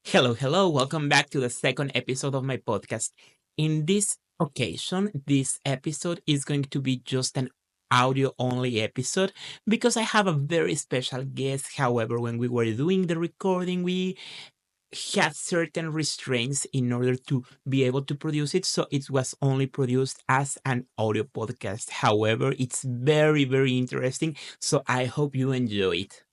Hello, hello. Welcome back to the second episode of my podcast. In this occasion, this episode is going to be just an audio only episode because I have a very special guest. However, when we were doing the recording, we had certain restraints in order to be able to produce it. So it was only produced as an audio podcast. However, it's very, very interesting. So I hope you enjoy it.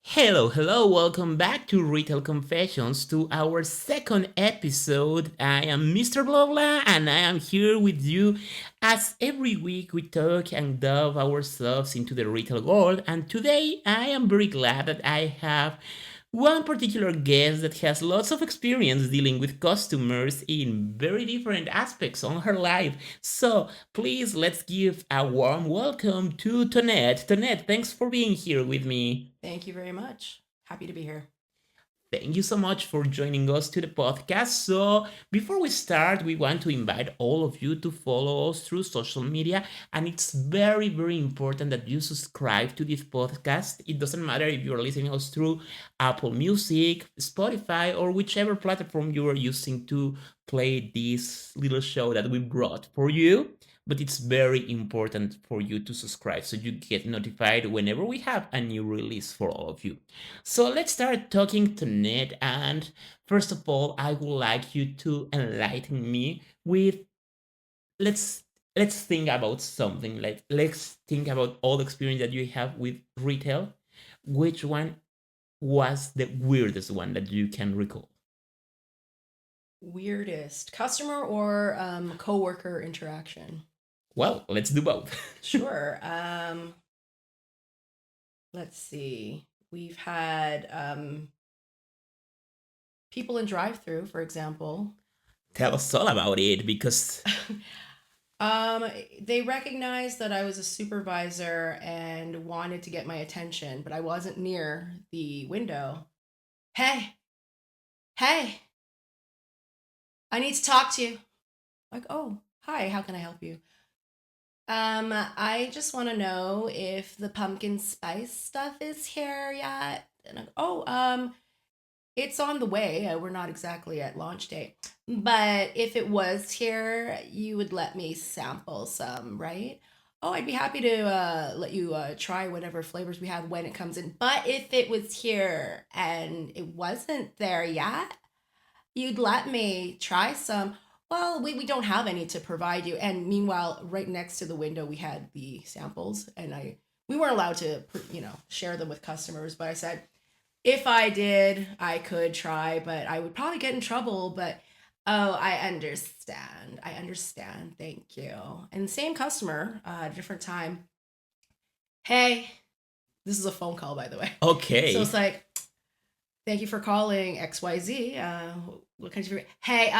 Hello, hello, welcome back to Retail Confessions to our second episode. I am Mr. Bla Bla and I am here with you as every week we talk and delve ourselves into the retail world. And today I am very glad that I have one particular guest that has lots of experience dealing with customers in very different aspects on her life. So please let's give a warm welcome to Tonette. Tonette, thanks for being here with me. Thank you very much. Happy to be here. Thank you so much for joining us to the podcast. So, before we start, we want to invite all of you to follow us through social media. And it's very, very important that you subscribe to this podcast. It doesn't matter if you're listening to us through Apple Music, Spotify, or whichever platform you are using to play this little show that we brought for you. But it's very important for you to subscribe so you get notified whenever we have a new release for all of you. So let's start talking to Ned. And first of all, I would like you to enlighten me with let's let's think about something. Like let's think about all the experience that you have with retail. Which one was the weirdest one that you can recall? Weirdest customer or coworker interaction? Well, let's do both. Sure. Let's see. We've had people in drive-through, for example. Tell us all about it because um, they recognized that I was a supervisor and wanted to get my attention, but I wasn't near the window. Hey, hey, I need to talk to you. Like, oh, hi, how can I help you? I just want to know if the pumpkin spice stuff is here yet. And it's on the way. We're not exactly at launch date, but if it was here, you would let me sample some, right? Oh, I'd be happy to let you try whatever flavors we have when it comes in. But if it was here and it wasn't there yet, you'd let me try some. Well, we don't have any to provide you. And meanwhile, right next to the window, we had the samples, and we weren't allowed to, share them with customers. But I said, if I did, I could try, but I would probably get in trouble. But oh, I understand. I understand. Thank you. And same customer, different time. Hey, this is a phone call, by the way. So okay. it's like, thank you for calling XYZ. What can I do for you? Hey,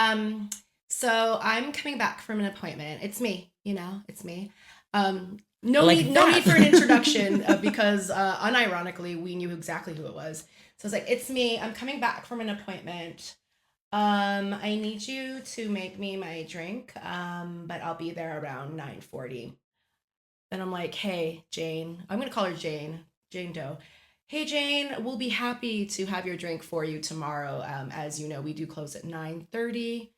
so I'm coming back from an appointment. It's me, it's me. No Like need, no that. need for an introduction because unironically we knew exactly who it was. So it's like, it's me. I'm coming back from an appointment. I need you to make me my drink. But I'll be there around 9:40. Then I'm like, hey, Jane. I'm gonna call her Jane. Jane Doe. Hey, Jane. We'll be happy to have your drink for you tomorrow. As you know, we do close at 9:30,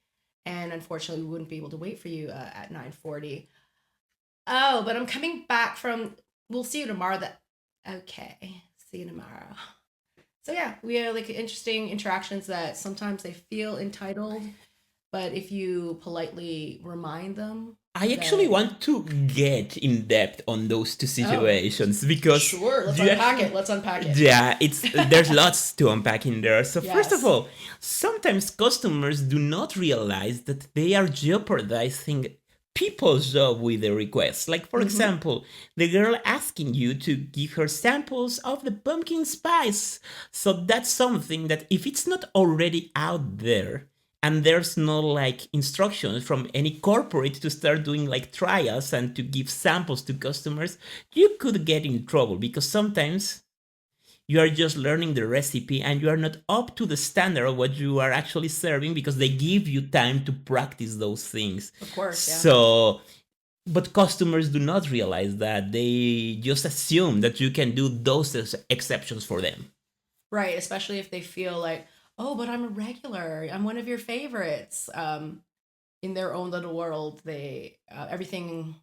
and unfortunately, we wouldn't be able to wait for you at 9:40. Oh, but I'm coming back from. We'll see you tomorrow. That okay. See you tomorrow. So yeah, we have like interesting interactions that sometimes they feel entitled, but if you politely remind them I actually that want to get in depth on those two oh, situations because sure, let's you unpack actually it. Let's unpack it. yeah, it's there's lots to unpack in there. So first of Yes. all, sometimes customers do not realize that they are jeopardizing people's job with the request. Like for Mm-hmm. example, the girl asking you to give her samples of the pumpkin spice. So that's something that if it's not already out there and there's no like instructions from any corporate to start doing like trials and to give samples to customers, you could get in trouble because sometimes you are just learning the recipe and you are not up to the standard of what you are actually serving because they give you time to practice those things. Of course, yeah. So, but customers do not realize that. They just assume that you can do those exceptions for them. Right, especially if they feel like, Oh, but I'm a regular. I'm one of your favorites. In their own little world, they everything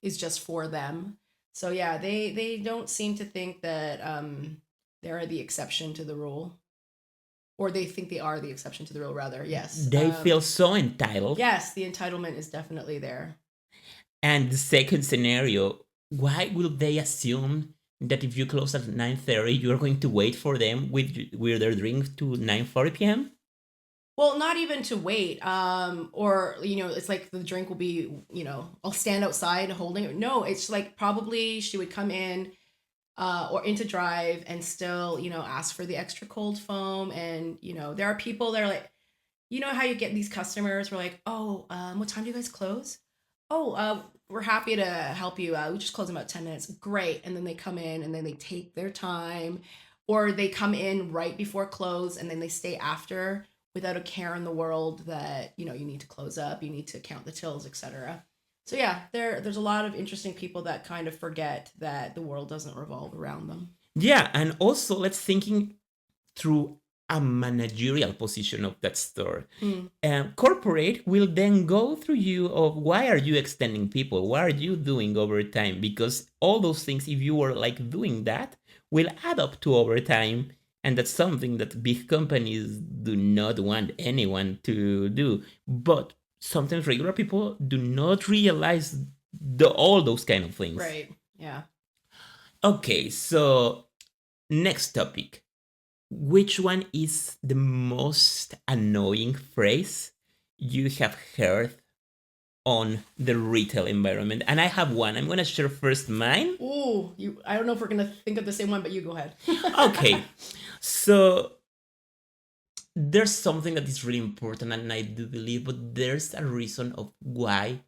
is just for them. So yeah, they don't seem to think that they're the exception to the rule, or they think they are the exception to the rule. Rather, yes. They feel so entitled. Yes, the entitlement is definitely there. And the second scenario, why will they assume that if you close at 9:30, you're going to wait for them with their drink to 9:40 p.m.? Well, not even to wait. Or it's like the drink will be, I'll stand outside holding it. No, it's like probably she would come in, or into drive and still, ask for the extra cold foam. And, there are people that are like, how you get these customers were like, oh, what time do you guys close? Oh, we're happy to help you. We just close in about 10 minutes. Great. And then they come in and then they take their time, or they come in right before close and then they stay after without a care in the world that, you need to close up, you need to count the tills, etc. So yeah, there's a lot of interesting people that kind of forget that the world doesn't revolve around them. Yeah, and also let's thinking through a managerial position of that store. Corporate will then go through you of why are you extending people? What are you doing overtime? Because all those things, if you were like doing that, will add up to overtime. And that's something that big companies do not want anyone to do. But sometimes regular people do not realize all those kind of things. Right. Yeah. Okay, so next topic. Which one is the most annoying phrase you have heard on the retail environment? And I have one. I'm going to share first mine. Ooh, I don't know if we're going to think of the same one, but you go ahead. Okay. So there's something that is really important, and I do believe, but there's a reason of why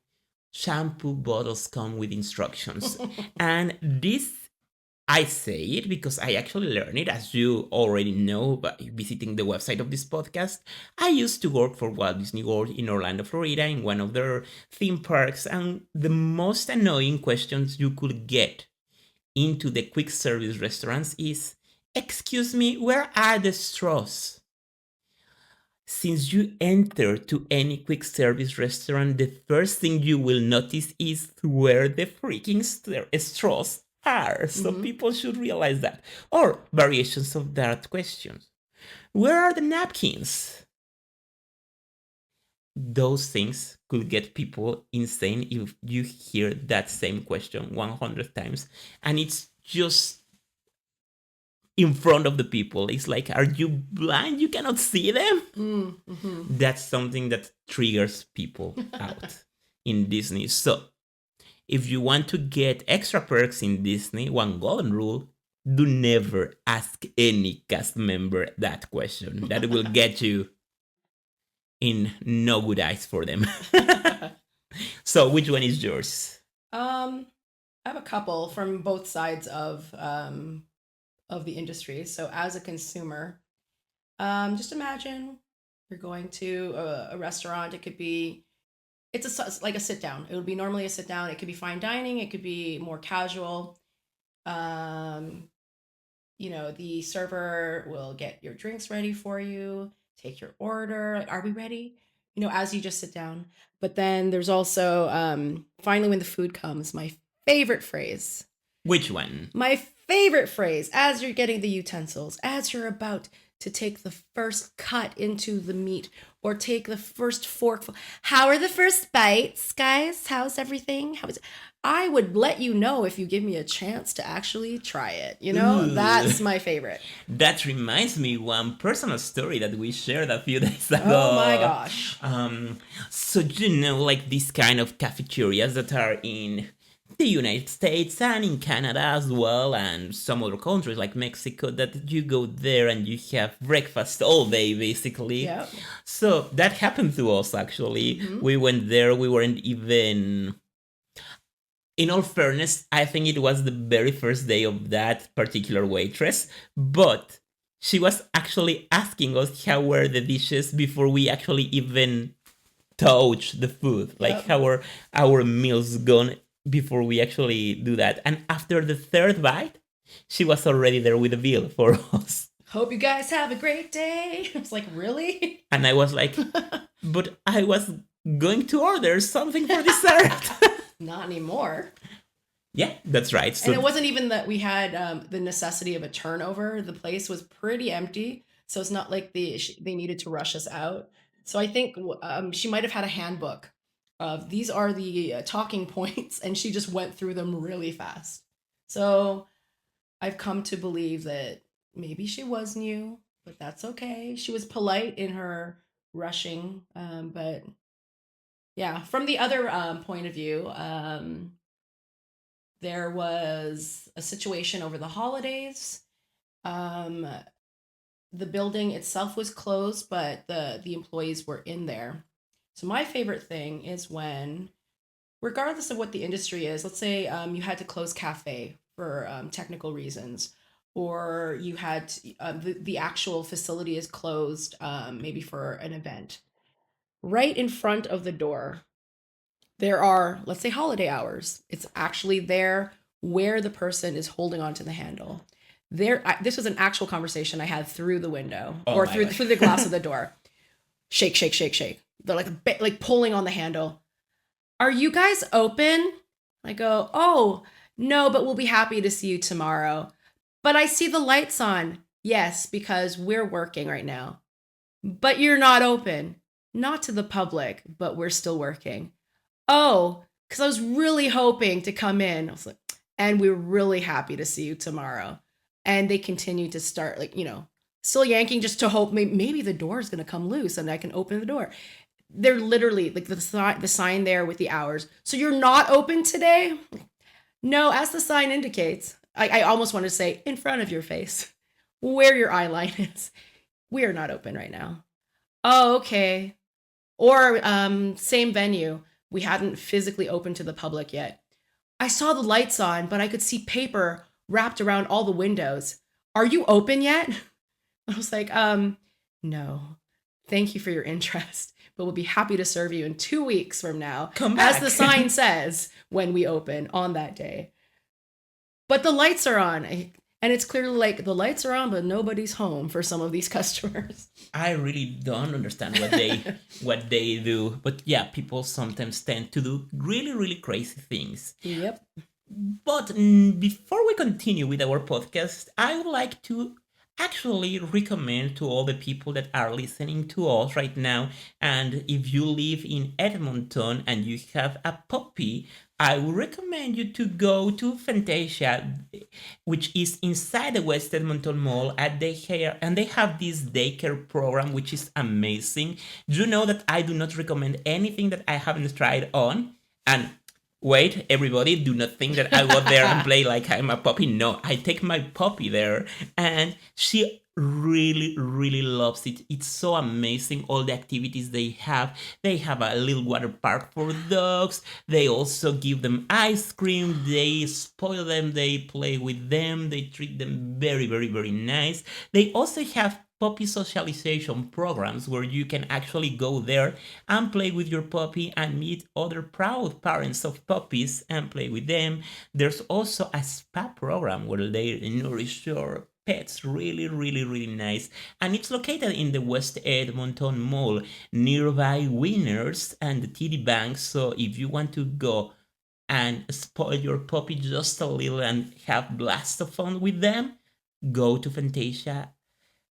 shampoo bottles come with instructions. And this, I say it because I actually learned it, as you already know by visiting the website of this podcast. I used to work for Walt Disney World in Orlando, Florida, in one of their theme parks, and the most annoying questions you could get into the quick service restaurants is, excuse me, where are the straws? Since you enter to any quick service restaurant, the first thing you will notice is where the freaking straws are. So people should realize that. Or variations of that questions. Where are the napkins? Those things could get people insane if you hear that same question 100 times. And it's just in front of the people. It's like, are you blind? You cannot see them? That's something that triggers people out in Disney. So if you want to get extra perks in Disney, one golden rule, do never ask any cast member that question. That will get you in no good eyes for them. So which one is yours? I have a couple from both sides of the industry. So as a consumer, just imagine you're going to a restaurant. It could be, like a sit down. It would be normally a sit down. It could be fine dining. It could be more casual. The server will get your drinks ready for you, take your order. Like, are we ready? As you just sit down. But then there's also, finally, when the food comes, my favorite phrase. Which one? My favorite phrase, as you're getting the utensils, as you're about to take the first cut into the meat or take the first forkful. How are the first bites, guys? How's everything? How is it? I would let you know if you give me a chance to actually try it. That's my favorite. That reminds me one personal story that we shared a few days ago. Oh my gosh. So like these kind of cafeterias that are in the United States and in Canada as well, and some other countries like Mexico, that you go there and you have breakfast all day basically. Yep. So that happened to us actually. We went there, we weren't even... In all fairness, I think it was the very first day of that particular waitress, but she was actually asking us how were the dishes before we actually even touch the food. Like how are our meals gone before we actually do that. And after the third bite, she was already there with a bill for us. Hope you guys have a great day. I was like, really? And I was like, but I was going to order something for dessert. Not anymore. Yeah, that's right. And So, it wasn't even that we had the necessity of a turnover. The place was pretty empty, so it's not like they needed to rush us out. So I think she might have had a handbook of these are the talking points, and she just went through them really fast. So I've come to believe that maybe she was new, but that's okay. She was polite in her rushing, but yeah. From the other point of view, there was a situation over the holidays. Um, the building itself was closed, but the employees were in there. So my favorite thing is when, regardless of what the industry is, let's say you had to close cafe for technical reasons, or you had the actual facility is closed, maybe for an event. Right in front of the door, there are, let's say, holiday hours. It's actually there where the person is holding onto the handle. This was an actual conversation I had through the window oh or my through gosh. the glass of the door. Shake, shake, shake, shake. They're like pulling on the handle. Are you guys open? I go, oh no, but we'll be happy to see you tomorrow. But I see the lights on. Yes, because we're working right now. But you're not open. Not to the public, but we're still working. Oh, because I was really hoping to come in. I was like, and we're really happy to see you tomorrow. And they continue to start, like, still yanking just to hope maybe the door is going to come loose and I can open the door. They're literally like the sign there with the hours. So you're not open today? No, as the sign indicates. I almost want to say in front of your face, where your eye line is. We are not open right now. Oh, okay. Or same venue. We hadn't physically opened to the public yet. I saw the lights on, but I could see paper wrapped around all the windows. Are you open yet? I was like, no. Thank you for your interest, but we'll be happy to serve you in 2 weeks from now, Come as the back. sign says when we open on that day. But the lights are on. And it's clearly like the lights are on, but nobody's home for some of these customers. I really don't understand what they do, but yeah, people sometimes tend to do really really crazy things. Yep. But before we continue with our podcast, I would like to actually recommend to all the people that are listening to us right now, and if you live in Edmonton and you have a puppy, I would recommend you to go to Fantasia, which is inside the West Edmonton Mall at daycare, and they have this daycare program which is amazing. You know that I do not recommend anything that I haven't tried on, and wait, everybody, do not think that I go there and play like I'm a puppy. No, I take my puppy there and she really, really loves it. It's so amazing, all the activities they have. They have a little water park for dogs. They also give them ice cream. They spoil them. They play with them. They treat them very, very, very nice. They also have puppy socialization programs where you can actually go there and play with your puppy and meet other proud parents of puppies and play with them. There's also a spa program where they nourish your pets really, really, really nice. And it's located in the West Edmonton Mall, nearby Winners and the TD Bank. So if you want to go and spoil your puppy just a little and have blast of fun with them, go to Fantasia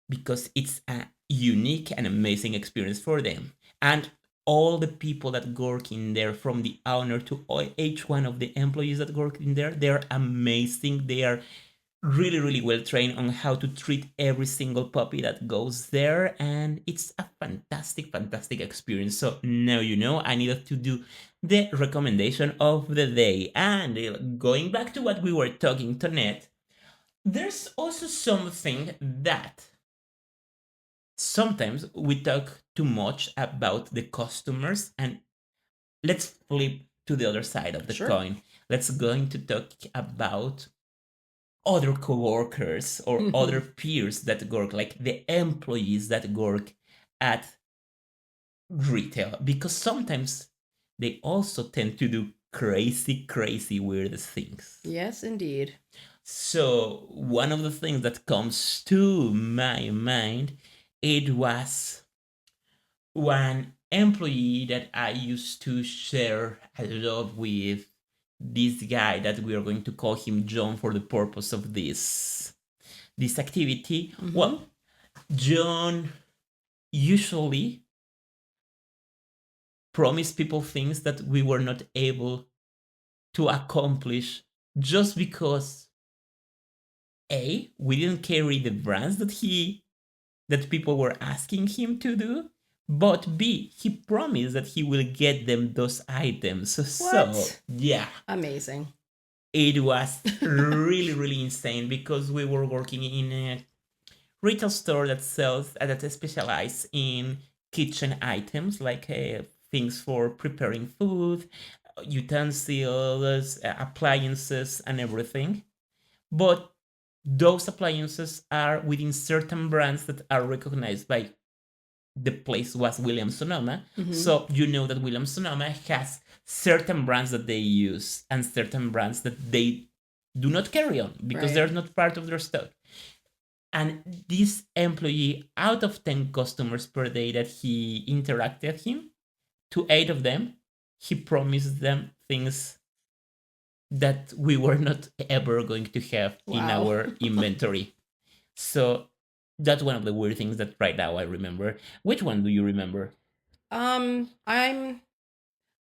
because it's a unique and amazing experience for them. And all the people that work in there, from the owner to each one of the employees that work in there, they're amazing. They are really, really well trained on how to treat every single puppy that goes there. And it's a fantastic, fantastic experience. So now you know I needed to do the recommendation of the day. And going back to what we were talking, Tonette, there's also something that sometimes we talk too much about the customers, and let's flip to the other side of the Sure. coin. Let's going to talk about other coworkers or other peers that work, like the employees that work at retail, because sometimes they also tend to do crazy, crazy weird things. Yes, indeed. So one of the things that comes to my mind, it was one employee that I used to share a lot with, this guy that we are going to call him John for the purpose of this activity. Mm-hmm. Well, John usually promised people things that we were not able to accomplish just because A, we didn't carry the brands that people were asking him to do, but B, he promised that he will get them those items. So What? yeah, Amazing. it was really really insane because we were working in a retail store that specializes in kitchen items like things for preparing food, utensils, appliances, and everything. But those appliances are within certain brands that are recognized by the place was Williams Sonoma. Mm-hmm. So you know that Williams Sonoma has certain brands that they use and certain brands that they do not carry on because Right. they're not part of their stock. And this employee, out of 10 customers per day that he interacted him, to 8 of them, he promised them things that we were not ever going to have in Wow. our inventory. So that's one of the weird things that right now I remember. Which one do you remember? I'm I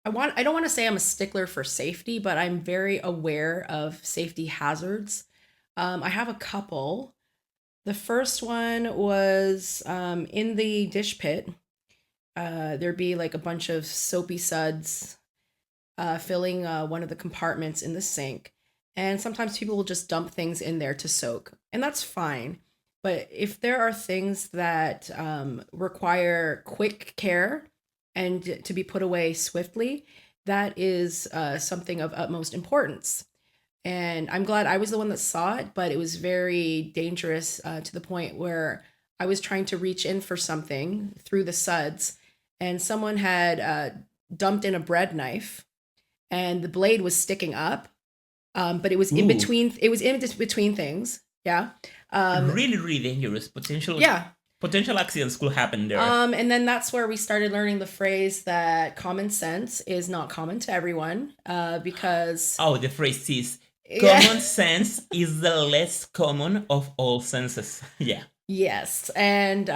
don't want to say I'm a stickler for safety, but I'm very aware of safety hazards. I have a couple. The first one was in the dish pit. There'd be like a bunch of soapy suds filling one of the compartments in the sink. And sometimes people will just dump things in there to soak, and that's fine. But if there are things that require quick care and to be put away swiftly, that is something of utmost importance. And I'm glad I was the one that saw it, but it was very dangerous to the point where I was trying to reach in for something through the suds, and someone had dumped in a bread knife and the blade was sticking up, but it was in Ooh, between. It was in between things. Yeah, um, really, really dangerous. yeah. Potential accidents could happen there. And then that's where we started learning the phrase that common sense is not common to everyone, because Oh, the phrase is yeah. common sense is the less common of all senses. Yeah. Yes, and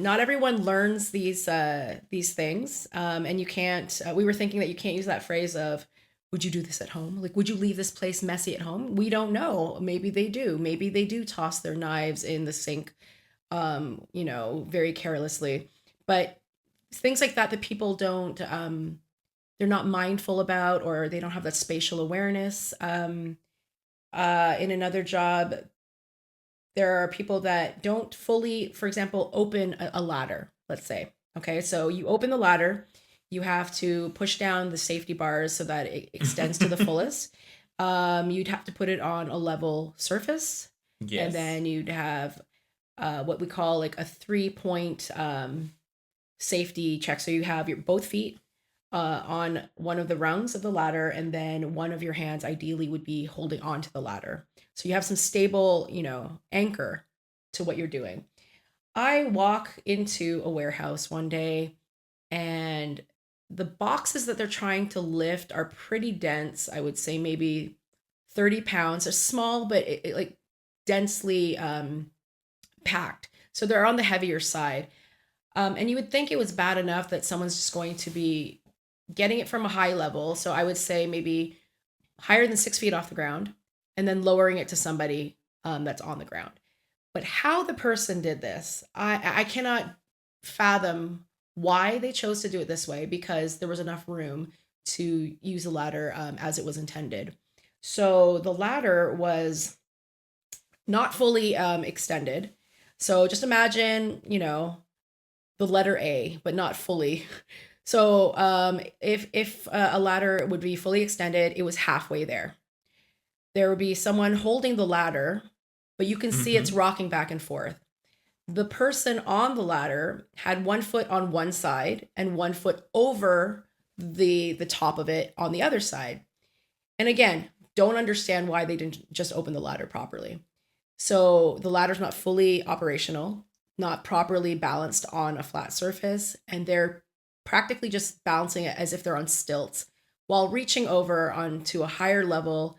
not everyone learns these things, and you can't. We were thinking that you can't use that phrase of, "Would you do this at home? Like, would you leave this place messy at home?" We don't know. Maybe they do. Maybe they do toss their knives in the sink, very carelessly. But things like that people don't, they're not mindful about, or they don't have that spatial awareness. In another job, there are people that don't fully, for example, open a ladder, let's say. Okay, so you open the ladder, you have to push down the safety bars so that it extends to the fullest. You'd have to put it on a level surface, and Yes. then you'd have what we call like a 3 point safety check. So you have your both feet on one of the rungs of the ladder, and then one of your hands ideally would be holding onto the ladder. So you have some stable, anchor to what you're doing. I walk into a warehouse one day, and the boxes that they're trying to lift are pretty dense. I would say maybe 30 pounds. They're small, but like densely packed. So they're on the heavier side. And you would think it was bad enough that someone's just going to be getting it from a high level. So I would say maybe higher than 6 feet off the ground, and then lowering it to somebody that's on the ground. But how the person did this, I cannot fathom why they chose to do it this way, because there was enough room to use the ladder as it was intended. So the ladder was not fully extended. So just imagine, the letter A, but not fully. So if a ladder would be fully extended, it was halfway there. There would be someone holding the ladder, but you can see it's Mm-hmm. rocking back and forth. The person on the ladder had one foot on one side and one foot over the top of it on the other side. And again, don't understand why they didn't just open the ladder properly. So the ladder's not fully operational, not properly balanced on a flat surface, and they're practically just balancing it as if they're on stilts while reaching over onto a higher level,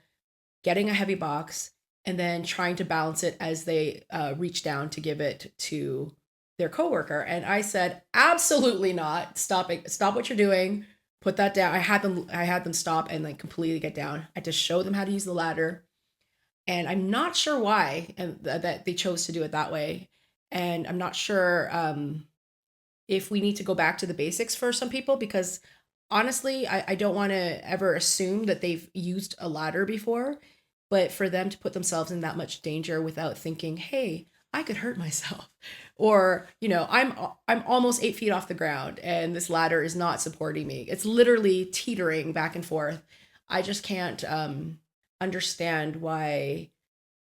getting a heavy box, and then trying to balance it as they reach down to give it to their coworker. And I said, absolutely not. Stop it. Stop what you're doing. Put that down. I had them stop and like completely get down. I had to show them how to use the ladder. And I'm not sure why that they chose to do it that way. And I'm not sure if we need to go back to the basics for some people, because honestly, I don't want to ever assume that they've used a ladder before, but for them to put themselves in that much danger without thinking, hey, I could hurt myself, or I'm almost 8 feet off the ground and this ladder is not supporting me. It's literally teetering back and forth. I just can't understand why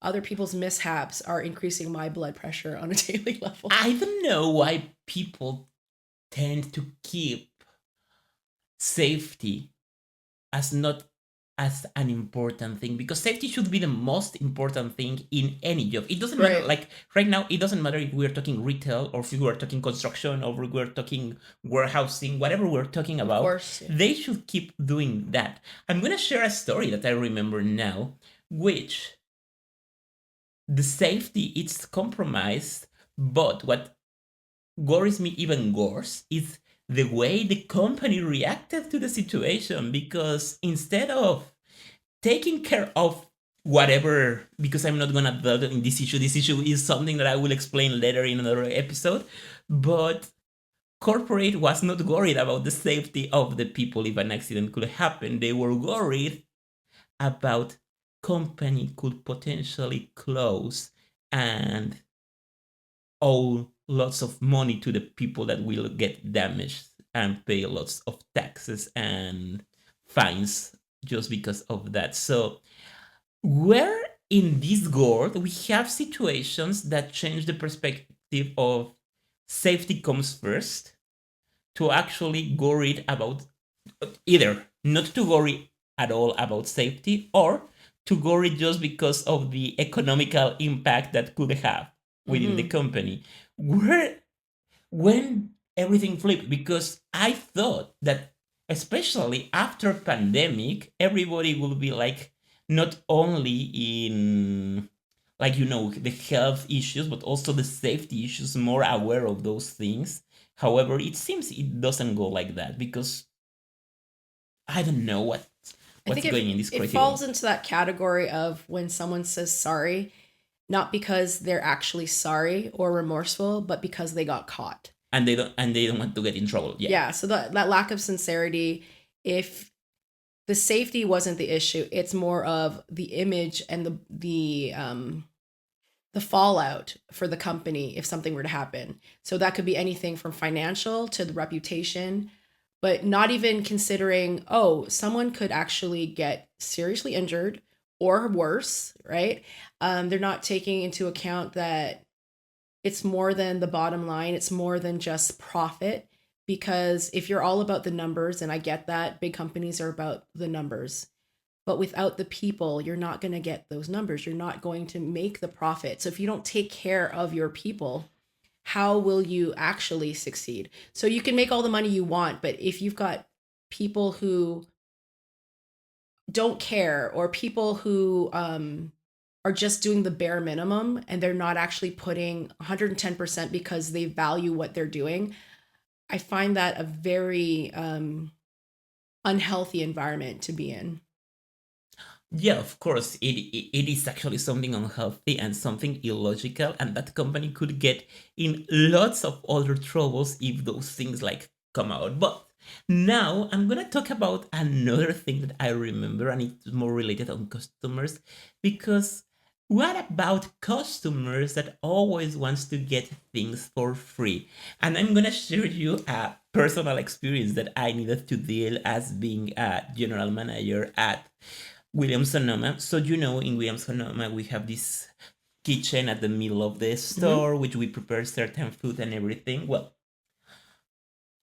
other people's mishaps are increasing my blood pressure on a daily level. I don't know why people tend to keep safety as not as an important thing, because safety should be the most important thing in any job. It doesn't matter, Right. like right now, it doesn't matter if we're talking retail or if we're talking construction or if we're talking warehousing, whatever we're talking Of about, course. Yeah. they should keep doing that. I'm gonna share a story that I remember now, which the safety is compromised, but what worries me even worse is the way the company reacted to the situation, because instead of taking care of whatever, because I'm not gonna delve in this issue is something that I will explain later in another episode, but corporate was not worried about the safety of the people if an accident could happen. They were worried about company could potentially close and owe lots of money to the people that will get damaged and pay lots of taxes and fines just because of that. So, where in this world we have situations that change the perspective of safety comes first to actually worry about, either not to worry at all about safety or to worry just because of the economical impact that could have within the Mm-hmm. company. Where when everything flipped, because I thought that especially after pandemic everybody will be like not only in, like, the health issues but also the safety issues, more aware of those things. However, it seems it doesn't go like that, because I don't know I what's think going in this it crazy falls world. into that category of when someone says sorry, not because they're actually sorry or remorseful, but because they got caught. And they don't want to get in trouble. Yeah. Yeah, so that lack of sincerity, if the safety wasn't the issue, it's more of the image and the fallout for the company if something were to happen. So that could be anything from financial to the reputation, but not even considering, oh, someone could actually get seriously injured or worse, right? They're not taking into account that it's more than the bottom line, it's more than just profit. Because if you're all about the numbers, and I get that big companies are about the numbers, but without the people, you're not going to get those numbers. You're not going to make the profit. So if you don't take care of your people, how will you actually succeed? So you can make all the money you want, but if you've got people who don't care, or people who are just doing the bare minimum and they're not actually putting 110% because they value what they're doing, I find that a very unhealthy environment to be in. Yeah, of course, it is actually something unhealthy and something illogical, and that company could get in lots of other troubles if those things like come out. But now I'm gonna talk about another thing that I remember, and it's more related on customers, because what about customers that always wants to get things for free? And I'm gonna share you a personal experience that I needed to deal as being a general manager at Williams Sonoma. So in Williams Sonoma we have this kitchen at the middle of the Mm-hmm. store, which we prepare certain food and everything. Well,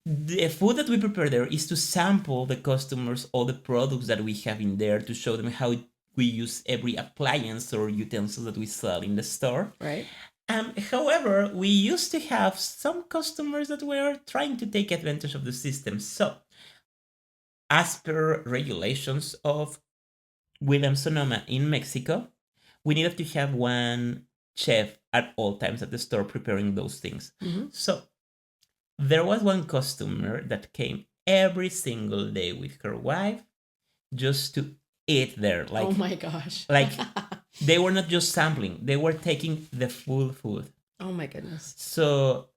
the food that we prepare there is to sample the customers all the products that we have in there, to show them how we use every appliance or utensil that we sell in the store. Right. However, we used to have some customers that were trying to take advantage of the system. So, as per regulations of William Sonoma in Mexico, we needed to have one chef at all times at the store preparing those things. Mm-hmm. So, there was one customer that came every single day with her wife just to eat there. Oh my gosh. Like they were not just sampling, they were taking the full food. Oh my goodness. So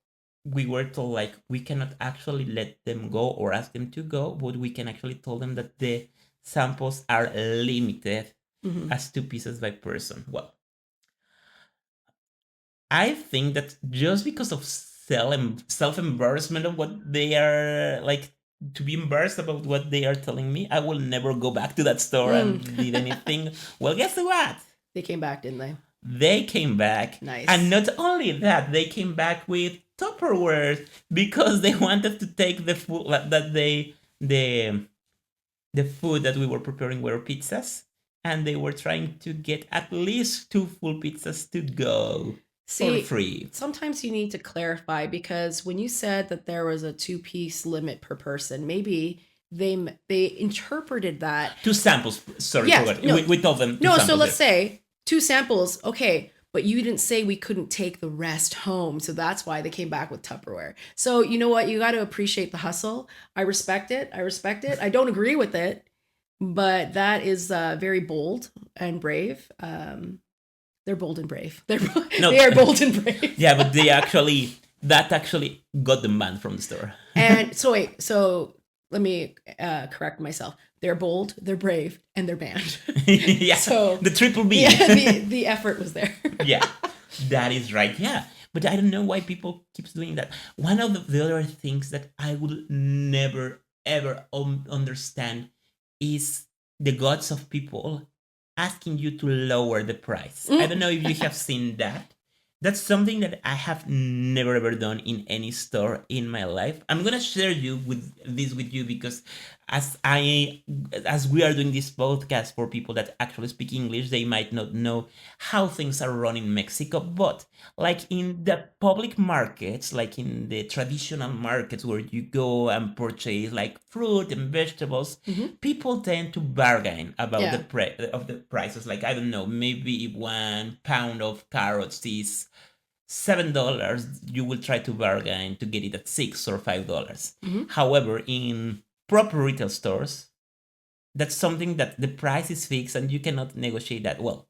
we were told like we cannot actually let them go or ask them to go, but we can actually tell them that the samples are limited as 2 pieces by person. Well, I think that just because of self embarrassment of what they are like, to be embarrassed about what they are telling me, I will never go back to that store and did anything. Well, guess what? They came back, didn't they? They came back. Nice. And not only that, they came back with Tupperware because they wanted to take the food that the food that we were preparing were pizzas, and they were trying to get at least 2 full pizzas to go. For free. Sometimes you need to clarify, because when you said that there was a 2-piece limit per person, maybe they interpreted that 2 samples. Sorry, yes, no, we told them. No, so let's say 2 samples. Okay, but you didn't say we couldn't take the rest home, so that's why they came back with Tupperware. So you know what? You got to appreciate the hustle. I respect it. I don't agree with it, but that is very bold and brave. They're bold and brave. They are bold and brave. Yeah, but that actually got them banned from the store. And so let me correct myself. They're bold, they're brave, and they're banned. Yeah. So the triple B. Yeah, the effort was there. Yeah, that is right. Yeah, but I don't know why people keeps doing that. One of the other things that I will never ever understand is the guts of people asking you to lower the price. I don't know if you have seen that. That's something that I have never ever done in any store in my life. I'm gonna share with you because as we are doing this podcast for people that actually speak English, they might not know how things are run in Mexico. But like in the public markets, like in the traditional markets where you go and purchase like fruit and vegetables, people tend to bargain about the prices. Like, I don't know, maybe if 1 pound of carrots is $7, you will try to bargain to get it at $6 or $5. However, in proper retail stores, that's something that the price is fixed and you cannot negotiate that. Well,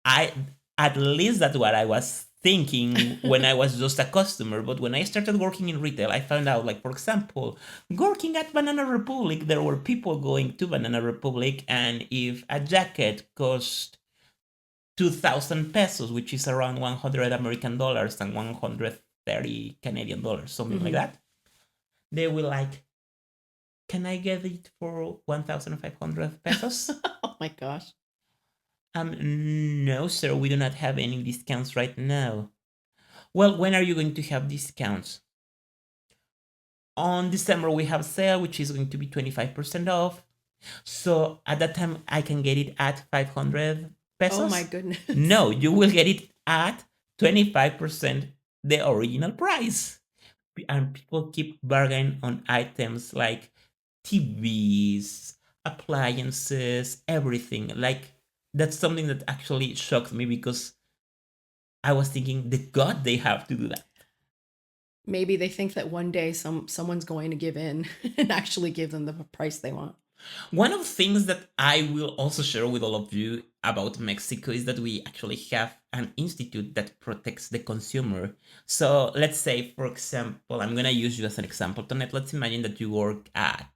at least that's what I was thinking when I was just a customer. But when I started working in retail, I found out, like, for example, working at Banana Republic, there were people going to Banana Republic, and if a jacket cost 2,000 pesos, which is around 100 American dollars and 130 Canadian dollars, something like that, they will like, can I get it for 1,500 pesos? Oh my gosh. No, sir, we do not have any discounts right now. Well, when are you going to have discounts? On December, we have sale, which is going to be 25% off. So at that time, I can get it at 500 pesos. Oh my goodness. No, you will get it at 25% the original price. And people keep bargaining on items like TVs, appliances, everything. Like, that's something that actually shocked me, because I was thinking, the God, they have to do that. Maybe they think that one day someone's going to give in and actually give them the price they want. One of the things that I will also share with all of you about Mexico is that we actually have an institute that protects the consumer. So let's say, for example, I'm going to use you as an example, Tonette. Let's imagine that you work at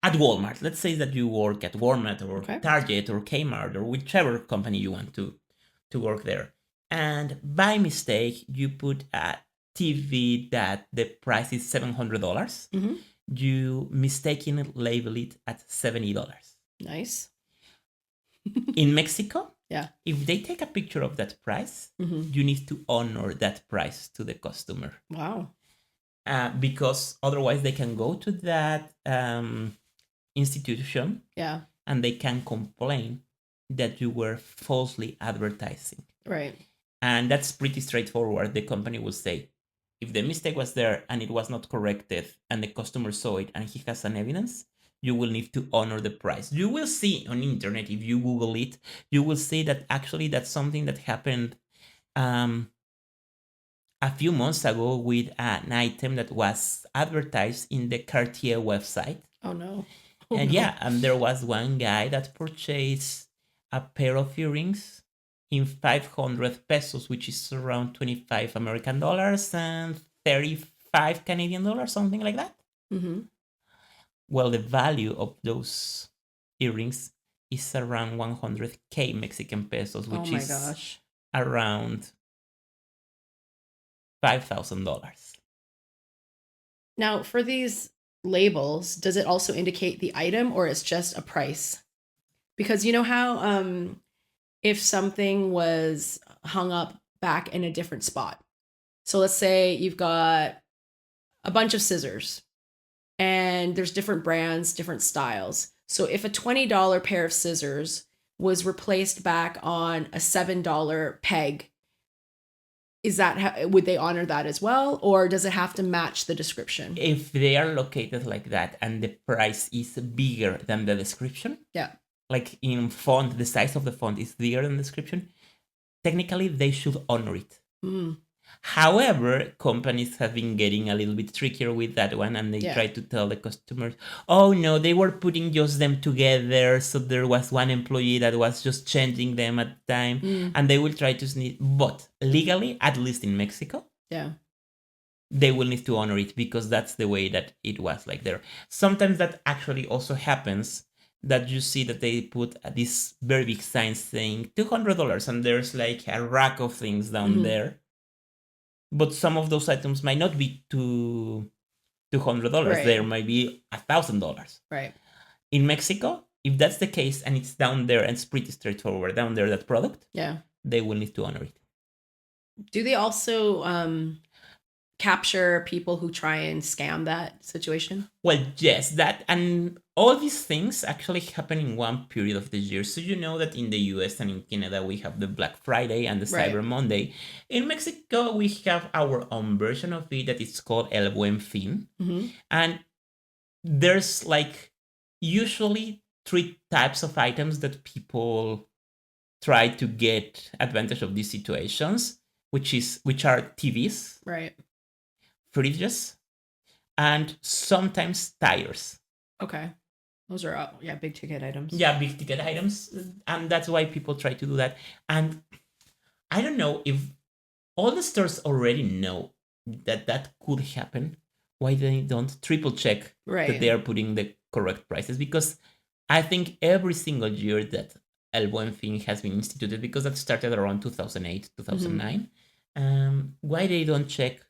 Walmart. Let's say that you work at Walmart or Target or Kmart or whichever company you want to work there. And by mistake, you put a TV that the price is $700. You mistakenly label it at $70. Nice. In Mexico, yeah, if they take a picture of that price, you need to honor that price to the customer. Wow. Because otherwise they can go to that institution, Yeah. and they can complain that you were falsely advertising. Right. And that's pretty straightforward. The company will say, if the mistake was there and it was not corrected and the customer saw it and he has an evidence, you will need to honor the price. You will see on internet, if you Google it, you will see that actually that's something that happened a few months ago with an item that was advertised in the Cartier website. Oh no. Oh, And no. yeah, and there was one guy that purchased a pair of earrings in 500 pesos, which is around 25 American dollars and 35 Canadian dollars, something like that. Mm-hmm. Well, the value of those earrings is around 100K Mexican pesos, Oh which my is gosh. around $5,000. Now, for these labels, does it also indicate the item or it's just a price? Because you know how if something was hung up back in a different spot. So let's say you've got a bunch of scissors and there's different brands, different styles. So if a $20 pair of scissors was replaced back on a $7 peg, is that would they honor that as well, or does it have to match the description? If they are located like that and the price is bigger than the description, Yeah. like in font, the size of the font is bigger than the description, technically they should honor it. Mm. However, companies have been getting a little bit trickier with that one, and they Yeah. try to tell the customers, oh no, they were putting just them together, so there was one employee that was just changing them at the time, and they will try to sneak. But legally, at least in Mexico, Yeah. they will need to honor it because that's the way that it was like there. Sometimes that actually also happens, that you see that they put this very big sign saying $200, and there's like a rack of things down there. But some of those items might not be $200. Right. There might be $1,000. Right. In Mexico, if that's the case and it's down there and it's pretty straightforward down there, that product, Yeah. they will need to honor it. Do they also capture people who try and scam that situation? Well, yes, that and all these things actually happen in one period of the year. So you know that in the US and in Canada we have the Black Friday and the Right. Cyber Monday. In Mexico we have our own version of it that is called El Buen Fin. And there's like usually 3 types of items that people try to get advantage of these situations, which are TVs, Right. fridges, and sometimes tires. Okay. Those are big ticket items. Yeah, big ticket items, and that's why people try to do that. And I don't know if all the stores already know that could happen. Why they don't triple check that they are putting the correct prices? Because I think every single year that El Buen Fin has been instituted, because that started around 2008, 2009, why they don't check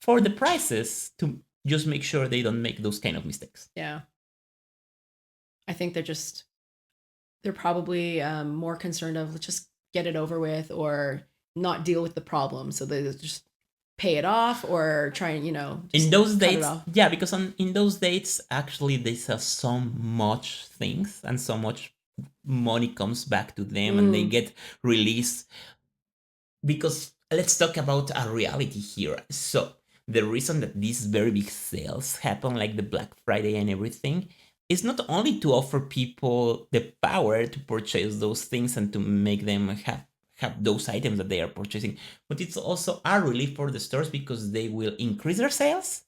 for the prices to just make sure they don't make those kind of mistakes? Yeah. I think they're probably more concerned of let's just get it over with or not deal with the problem. So they just pay it off or try and, in those dates, yeah, because in those dates, actually, they sell so much things and so much money comes back to them and they get released. Because let's talk about a reality here. So the reason that these very big sales happen, like the Black Friday and everything, is not only to offer people the power to purchase those things and to make them have those items that they are purchasing, but it's also a relief for the stores because they will increase their sales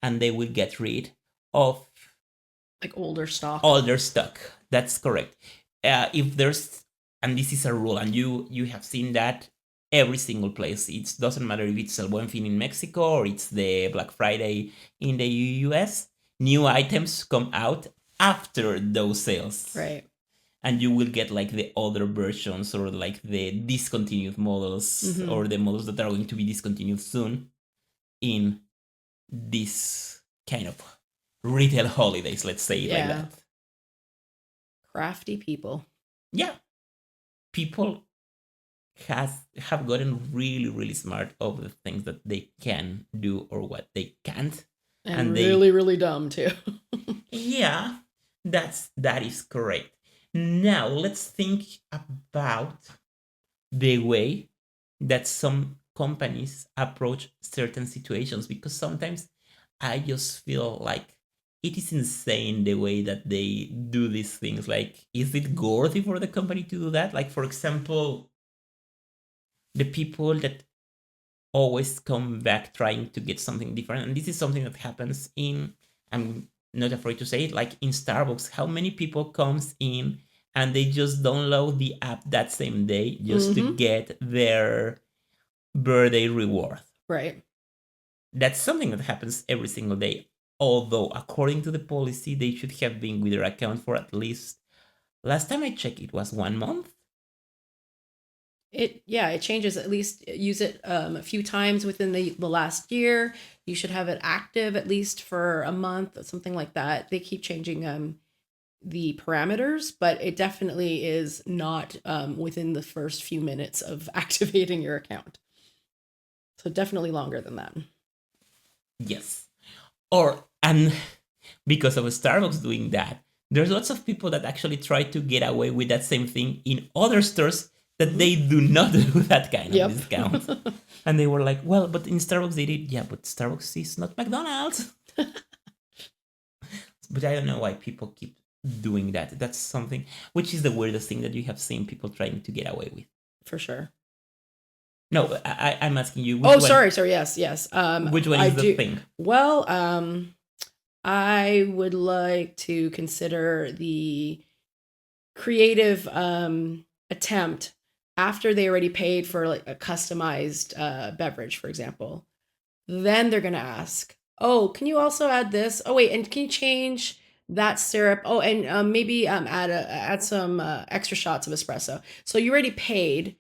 and they will get rid of like older stock. That's correct. If there's, and this is a rule, and you have seen that every single place. It doesn't matter if it's El Buen Fin in Mexico or it's the Black Friday in the US. New items come out after those sales. Right. And you will get like the other versions or like the discontinued models or the models that are going to be discontinued soon in this kind of retail holidays, let's say it like that. Crafty people. Yeah. People have gotten really, really smart of the things that they can do or what they can't. And really, really dumb too. Yeah. that is correct. Now let's think about the way that some companies approach certain situations, because sometimes I just feel like it is insane the way that they do these things. Like, is it worthy for the company to do that? Like, for example, the people that always come back trying to get something different. And this is something that happens in, I'm not afraid to say it, like in Starbucks. How many people comes in and they just download the app that same day just to Mm-hmm. get their birthday reward? Right. That's something that happens every single day. Although, according to the policy, they should have been with their account for at least, last time I checked, it was 1 month. It changes. At least use it a few times within the last year. You should have it active at least for a month, something like that. They keep changing the parameters, but it definitely is not within the first few minutes of activating your account. So definitely longer than that. Yes. Or, and because of Starbucks doing that, there's lots of people that actually try to get away with that same thing in other stores that Mm-hmm. they do not do that kind of Yep. discounts. And they were like, well, but in Starbucks they did. Yeah, but Starbucks is not McDonald's. But I don't know why people keep doing that. That's something which is the weirdest thing that you have seen people trying to get away with. For sure. No, I'm asking you Oh, sorry. Yes. Which one I is the do. thing? Well, I would like to consider the creative attempt after they already paid for like a customized beverage, for example. Then they're gonna ask, "Oh, can you also add this? Oh, wait, and can you change that syrup? Oh, and maybe add some extra shots of espresso." So you already paid,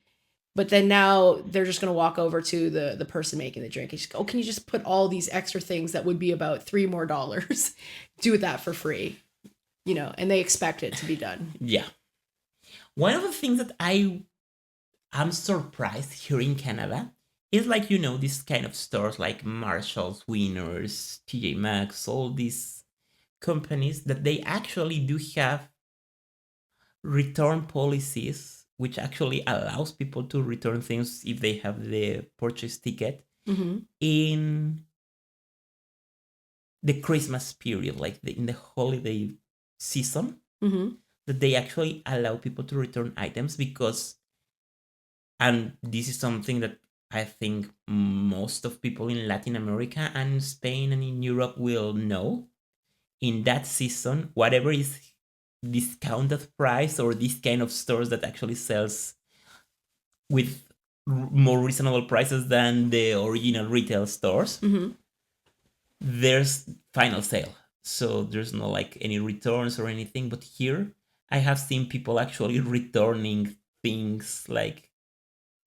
but then now they're just gonna walk over to the person making the drink and just go, "Oh, can you just put all these extra things that would be about $3 more? Do that for free." And they expect it to be done. Yeah. One of the things that I'm surprised here in Canada is, like, these kind of stores like Marshalls, Winners, TJ Maxx, all these companies that they actually do have return policies, which actually allows people to return things if they have the purchase ticket Mm-hmm. in the Christmas period, like in the holiday season, Mm-hmm. that they actually allow people to return items because, and this is something that I think most of people in Latin America and Spain and in Europe will know. In that season, whatever is discounted price, or this kind of stores that actually sells with more reasonable prices than the original retail stores, Mm-hmm. there's final sale. So there's no like any returns or anything. But here I have seen people actually returning things, like,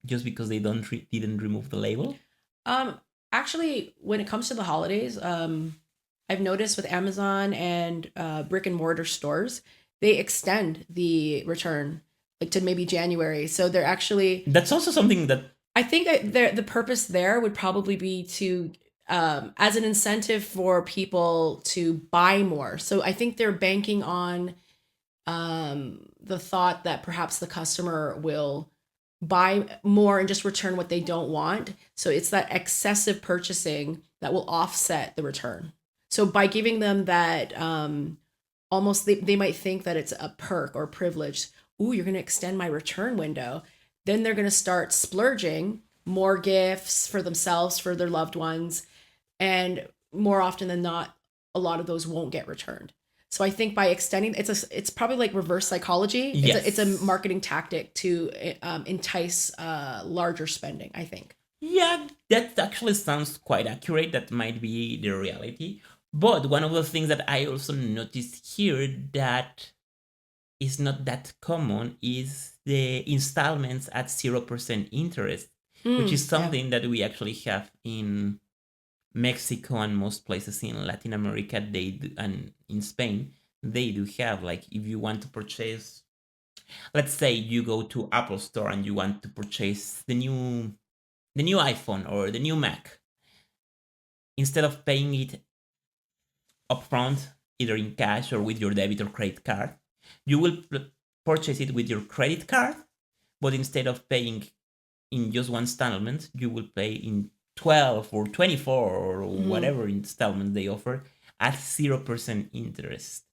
just because they didn't remove the label. Um, Actually, when it comes to the holidays, I've noticed with Amazon and brick and mortar stores, they extend the return like to maybe January. So they're actually, That's also something that, I think the purpose there would probably be to as an incentive for people to buy more. So I think they're banking on the thought that perhaps the customer will buy more and just return what they don't want. So it's that excessive purchasing that will offset the return. So by giving them that, almost they might think that it's a perk or privilege. Ooh, you're going to extend my return window. Then they're going to start splurging more gifts for themselves, for their loved ones. And more often than not, a lot of those won't get returned. So I think by extending, it's probably like reverse psychology. It's a yes. marketing tactic to entice larger spending, I think. Yeah, that actually sounds quite accurate. That might be the reality. But one of the things that I also noticed here that is not that common is the installments at 0% interest, which is Yeah. something that we actually have in Mexico and most places in Latin America. They do, and in Spain they do have, like, if you want to purchase, let's say you go to Apple Store and you want to purchase the new iPhone or the new Mac, instead of paying it upfront either in cash or with your debit or credit card. You will purchase it with your credit card, but instead of paying in just one installment, you will pay in 12 or 24 or Mhm. whatever installment they offer at 0% interest.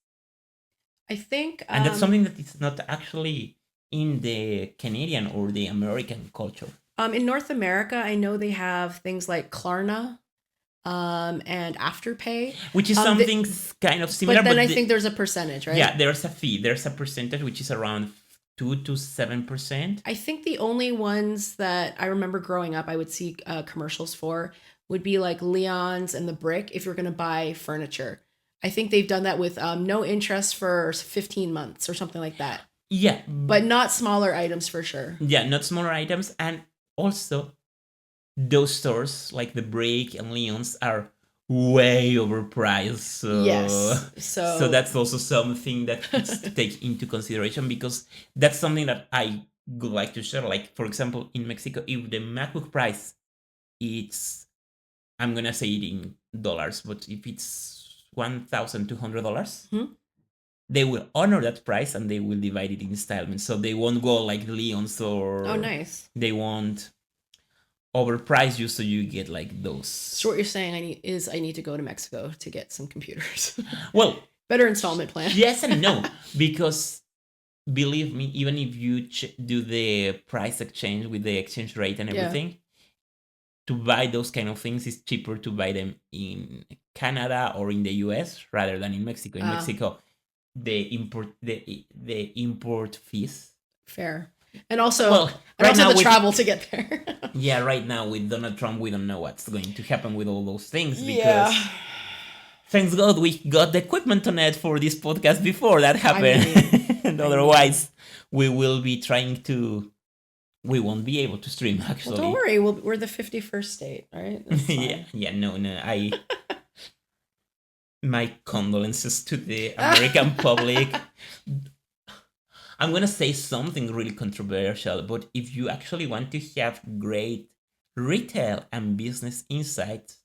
I think And that's something that is not actually in the Canadian or the American culture. in North America, I know they have things like Klarna and Afterpay. Which is something kind of similar, But then but I think there's a percentage, right? yeah, there's a fee. There's a percentage which is around 2 to 7%. I think the only ones that I remember growing up, I would see commercials for would be like Leon's and the Brick if you're going to buy furniture. I think they've done that with no interest for 15 months or something like that. Yeah, But not smaller items for sure. yeah, not smaller items, and also those stores like the Break and Leon's are way overpriced. So Yes. so that's also something that it's to take into consideration, because that's something that I would like to share. Like, for example, in Mexico, if the MacBook price, it's, I'm gonna say it in dollars, but if it's $1,200, they will honor that price and they will divide it in installments. So they won't go like Leon's, or Oh, nice. they won't overprice you, so you get like those. So what you're saying I need to go to Mexico to get some computers. Well, better installment plan. Yes and no, because believe me, even if you do the price exchange with the exchange rate and everything, to buy those kind of things is cheaper to buy them in Canada or in the US rather than in Mexico. In Mexico, the import fees. Fair. And also, the travel to get there. Yeah, right now with Donald Trump, we don't know what's going to happen with all those things, because thanks God we got the equipment on it for this podcast before that happened. And otherwise, we will be trying to. We won't be able to stream, actually. Well, don't worry, we're the 51st state, right? No. My condolences to the American public. I'm gonna say something really controversial, but if you actually want to have great retail and business insights,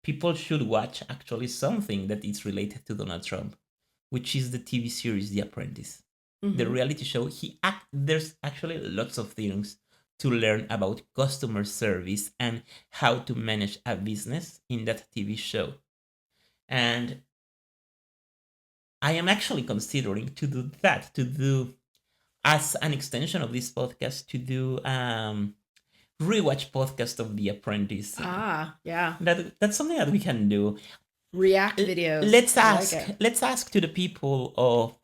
people should watch actually something that is related to Donald Trump, which is the TV series The Apprentice. The reality show. There's actually lots of things to learn about customer service and how to manage a business in that TV show. And I am actually considering to do that, to do as an extension of this podcast, to do rewatch podcast of The Apprentice. Yeah. That's something that we can do. React videos. Let's ask to the people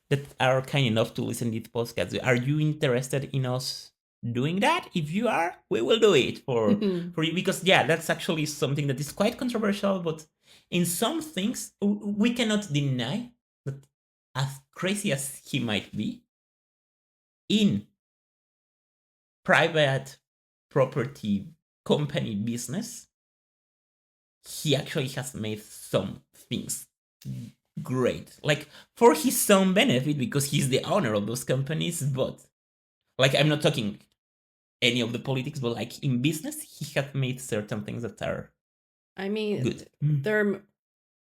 that are kind enough to listen to this podcast. Are you interested in us doing that? If you are, we will do it for you, because that's actually something that is quite controversial, but in some things we cannot deny that, as crazy as he might be, in private property company business, he actually has made some things great, like for his own benefit, because he's the owner of those companies. But like, I'm not talking any of the politics, but like in business, he has made certain things that are, I mean, good.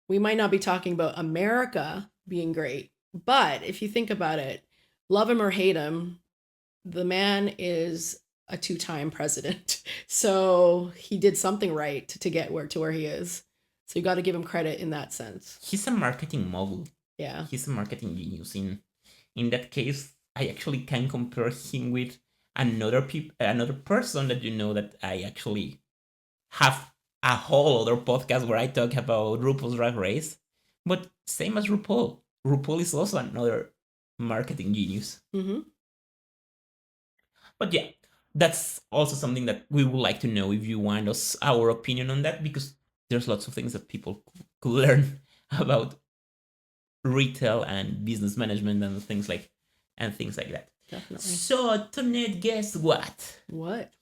We might not be talking about America being great, but if you think about it, love him or hate him, the man is a 2-time president. So he did something right to get to where he is. So you got to give him credit in that sense. He's a marketing mogul. Yeah. He's a marketing genius. In that case, I actually can compare him with another person that that I actually have a whole other podcast where I talk about RuPaul's Drag Race. But same as RuPaul. RuPaul is also another marketing genius. But yeah, that's also something that we would like to know, if you want our opinion on that, because there's lots of things that people could learn about retail and business management and things like that. Definitely. So, Antonette, guess what? What?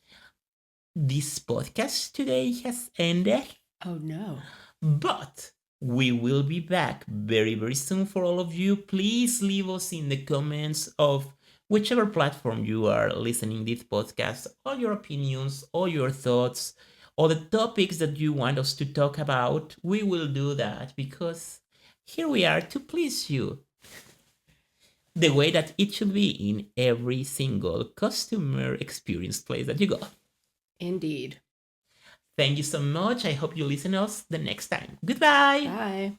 This podcast today has ended. Oh no. But we will be back very, very soon for all of you. Please leave us in the comments of whichever platform you are listening this podcast, all your opinions, all your thoughts, all the topics that you want us to talk about. We will do that, because Here we are to please you, the way that it should be in every single customer experience place that you go. Indeed. Thank you so much. I hope you listen us the next time. Goodbye. Bye.